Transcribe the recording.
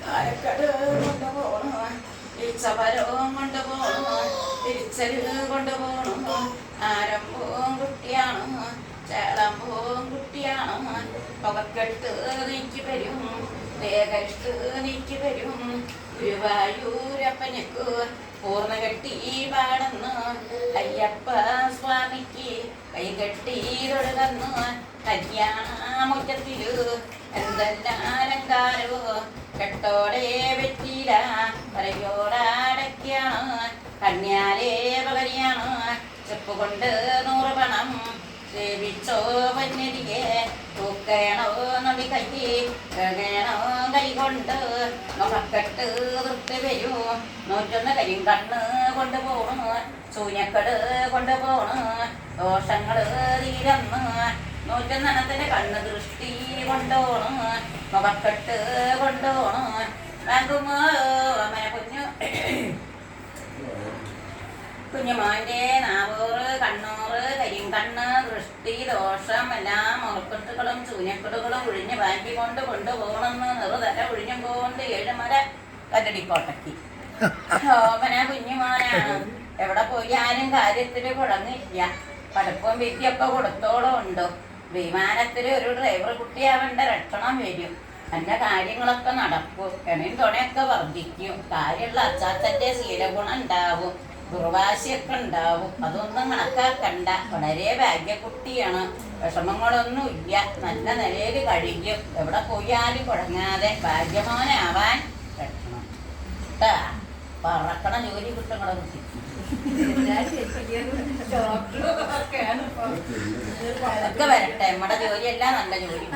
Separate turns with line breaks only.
കാലക്കട് കൊണ്ടുപോകണം, ഇച്ചപരവും കൊണ്ടുപോകണം, തിരിച്ചല് കൊണ്ടുപോകണം. ആരംഭവും കുട്ടിയാണ്, ചേളമ്പവും കുട്ടിയാണ്. പുകക്കെട്ട് നീക്കി വരും, ദേഹത്ത് നീക്കി വരും. ഗുരുവായൂരപ്പനക്ക് പൂർണ്ണ കെട്ടി പാടുന്നു, അയ്യപ്പ സ്വാമിക്ക് കൈകെട്ടി തൊഴുകന്നു. കല്യാണമുറ്റത്തില് എന്തെല്ലാം അലങ്കാരോ, കെട്ടോടെ വെറ്റില പറയോടടയ്ക്കാണ്. കന്യാലേ പകരിയാണ്, ചെപ്പ് കൊണ്ട് 100 പണം. സേവിച്ചോ വന്യരികെ തൂക്കേണോ നടി കൈ, കേണോ കൈ കൊണ്ട് മുഖക്കെട്ട് തൃപ്തി വരൂ. 101 കരിങ്കണ്ണ് കൊണ്ടുപോണു, ശൂന്യക്കട് കൊണ്ടുപോണു. ദോഷങ്ങള് തീരന്ന് 101 കണ്ണ് ദൃഷ്ടി കൊണ്ടോണു, മുഖക്കെട്ട് കൊണ്ടോണു. വാങ്ങുമോ അമ്മ കുഞ്ഞുമോൻ്റെ നാവൂറ് കണ്ണൂറ് കരിങ്കണ്ണ് ദൃഷ്ടി ദോഷം എല്ലാം മുഖക്കെട്ടുകളും ശൂന്യക്കെട്ടുകളും ഒഴിഞ്ഞ് ബാക്കി കൊണ്ട് കൊണ്ടുപോകണമെന്ന് നിറുതല ഒഴിഞ്ഞും കൊണ്ട് 7 മല കല്ലടിക്കോട്ടയ്ക്ക്. ശോഭന കുഞ്ഞുമോനാണ്, എവിടെ പോയാലും കാര്യത്തിന് കുഴങ്ങില്ല. പഠിപ്പും വിദ്യയൊക്കെ കൊടുത്തോളം ഉണ്ടോ. വിമാനത്തിൽ ഒരു ഡ്രൈവർ കുട്ടിയാവേണ്ട ലക്ഷണം വരും. നല്ല കാര്യങ്ങളൊക്കെ നടക്കും, എണയും തുണയൊക്കെ വർദ്ധിക്കും. കാര്യമുള്ള അച്ചാച്ചൻ്റെ ശീലഗുണം ഉണ്ടാവും, ദുർവാശിയൊക്കെ ഉണ്ടാവും. അതൊന്നും കണക്കാക്കണ്ട. വളരെ ഭാഗ്യക്കുട്ടിയാണ്, വിഷമങ്ങളൊന്നും ഇല്ല. നല്ല നിലയിൽ കഴിയും, എവിടെ പോയാലും കുഴങ്ങാതെ ഭാഗ്യമോനാവാൻ പറ്റണം കേട്ടാ. പറക്കണ ജോലി കിട്ടുങ്ങളെ കുട്ടി ഒക്കെ വരട്ടെ. നമ്മുടെ ജോലിയല്ല നല്ല ജോലി.